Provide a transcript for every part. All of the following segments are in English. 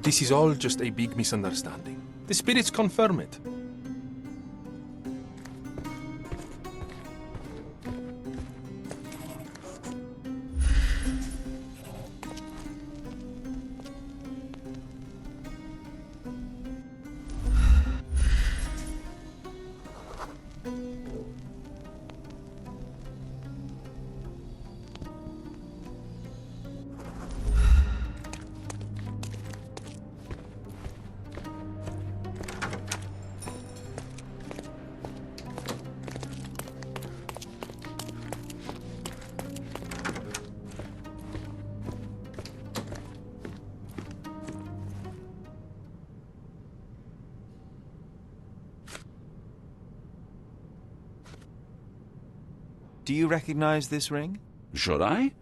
This is all just a big misunderstanding. The spirits confirm it. Do you recognize this ring? Should I?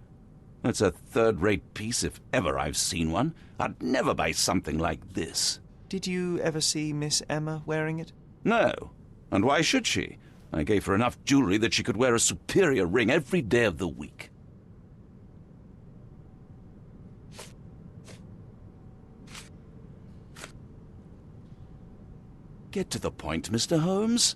It's a third-rate piece if ever I've seen one. I'd never buy something like this. Did you ever see Miss Emma wearing it? No. And why should she? I gave her enough jewelry that she could wear a superior ring every day of the week. Get to the point, Mr. Holmes.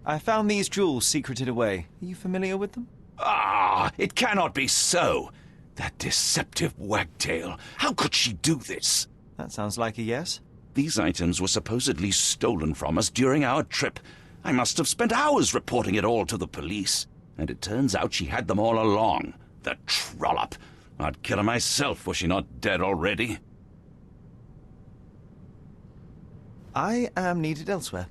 I found these jewels secreted away. Are you familiar with them? Ah, it cannot be so. That deceptive wagtail. How could she do this? That sounds like a yes. These items were supposedly stolen from us during our trip. I must have spent hours reporting it all to the police. And it turns out she had them all along. The trollop. I'd kill her myself were she not dead already. I am needed elsewhere.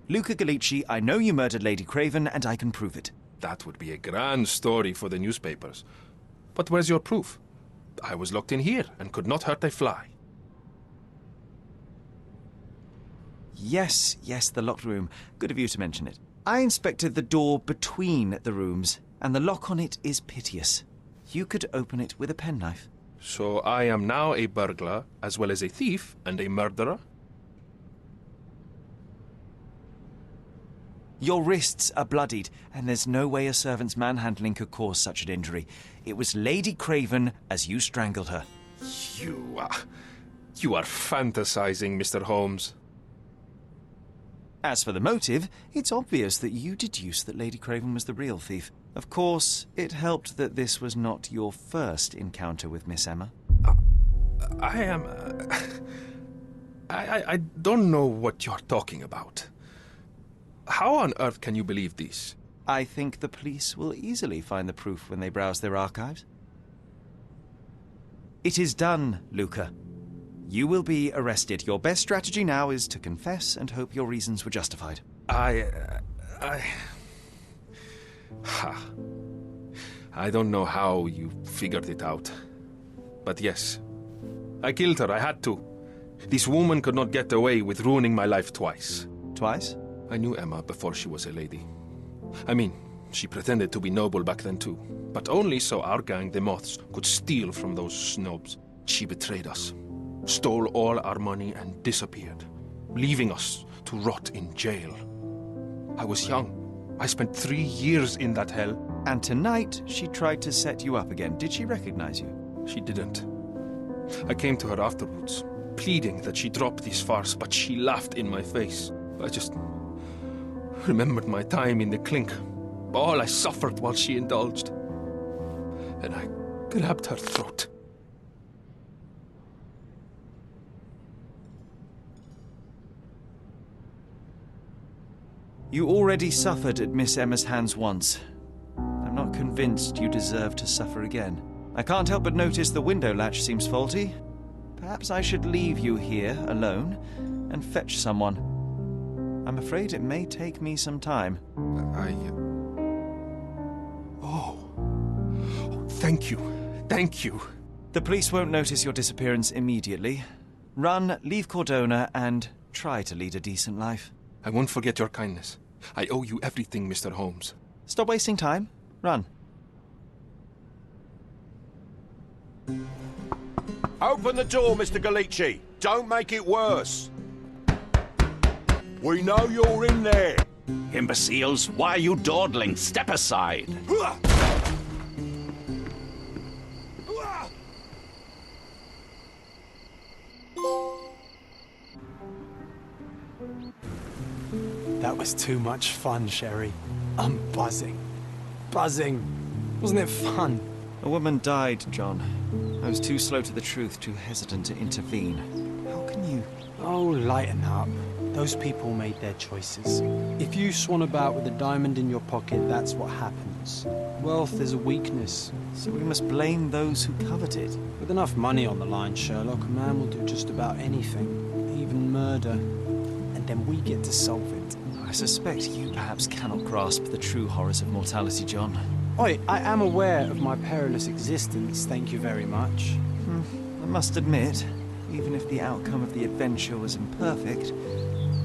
Luca Gallici, I know you murdered Lady Craven, and I can prove it. That would be a grand story for the newspapers. But where's your proof? I was locked in here and could not hurt a fly. Yes, the locked room. Good of you to mention it. I inspected the door between the rooms, and the lock on it is piteous. You could open it with a penknife. So I am now a burglar, as well as a thief and a murderer? Your wrists are bloodied, and there's no way a servant's manhandling could cause such an injury. It was Lady Craven as you strangled her. You are fantasizing, Mr. Holmes. As for the motive, it's obvious that you deduced that Lady Craven was the real thief. Of course, it helped that this was not your first encounter with Miss Emma. I don't know what you're talking about. How on earth can you believe this? I think the police will easily find the proof when they browse their archives. It is done, Luca. You will be arrested. Your best strategy now is to confess and hope your reasons were justified. I don't know how you figured it out. But yes, I killed her. I had to. This woman could not get away with ruining my life twice. Twice? I knew Emma before she was a lady. I mean, she pretended to be noble back then too. But only so our gang, the Moths, could steal from those snobs. She betrayed us, stole all our money and disappeared, leaving us to rot in jail. I was young. I spent 3 years in that hell. And tonight, she tried to set you up again. Did she recognize you? She didn't. I came to her afterwards, pleading that she drop this farce, but she laughed in my face. I just remembered my time in the clink, all I suffered while she indulged. And I grabbed her throat. You already suffered at Miss Emma's hands once. I'm not convinced you deserve to suffer again. I can't help but notice the window latch seems faulty. Perhaps I should leave you here alone and fetch someone. I'm afraid it may take me some time. Oh, thank you. Thank you. The police won't notice your disappearance immediately. Run, leave Cordona, and try to lead a decent life. I won't forget your kindness. I owe you everything, Mr. Holmes. Stop wasting time. Run. Open the door, Mr. Gallici. Don't make it worse. We know you're in there. Imbeciles, why are you dawdling? Step aside. That was too much fun, Sherry. I'm buzzing. Buzzing. Wasn't it fun? A woman died, John. I was too slow to the truth, too hesitant to intervene. How can you... Oh, lighten up. Those people made their choices. If you swan about with a diamond in your pocket, that's what happens. Wealth is a weakness. So we must blame those who covet it. With enough money on the line, Sherlock, a man will do just about anything. Even murder. And then we get to solve it. I suspect you perhaps cannot grasp the true horrors of mortality, John. Oi, I am aware of my perilous existence, thank you very much. I must admit, even if the outcome of the adventure was imperfect,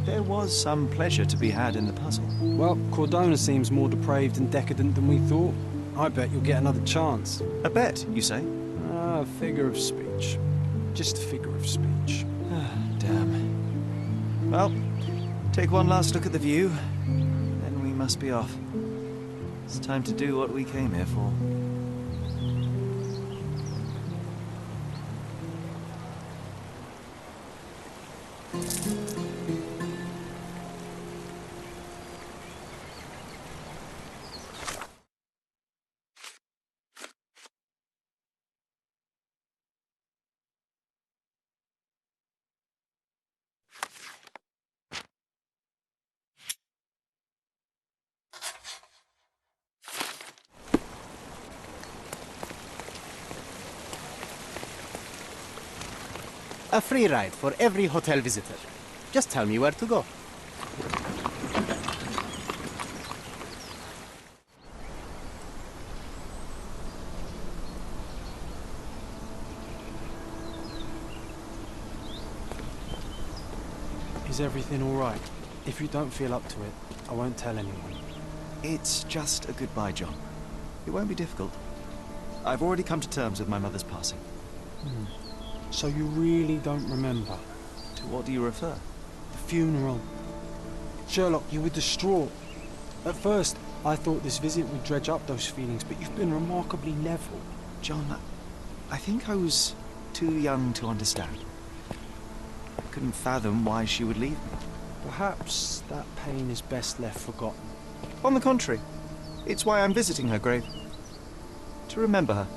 there was some pleasure to be had in the puzzle. Well, Cordona seems more depraved and decadent than we thought. I bet you'll get another chance. A bet, you say? A figure of speech. Just a figure of speech. Damn. Well, take one last look at the view, then we must be off. It's time to do what we came here for. A free ride for every hotel visitor. Just tell me where to go. Is everything all right? If you don't feel up to it, I won't tell anyone. It's just a goodbye, John. It won't be difficult. I've already come to terms with my mother's passing. So you really don't remember? To what do you refer? The funeral. Sherlock, you were distraught. At first, I thought this visit would dredge up those feelings, but you've been remarkably level. John, I think I was too young to understand. I couldn't fathom why she would leave me. Perhaps that pain is best left forgotten. On the contrary, it's why I'm visiting her grave. To remember her.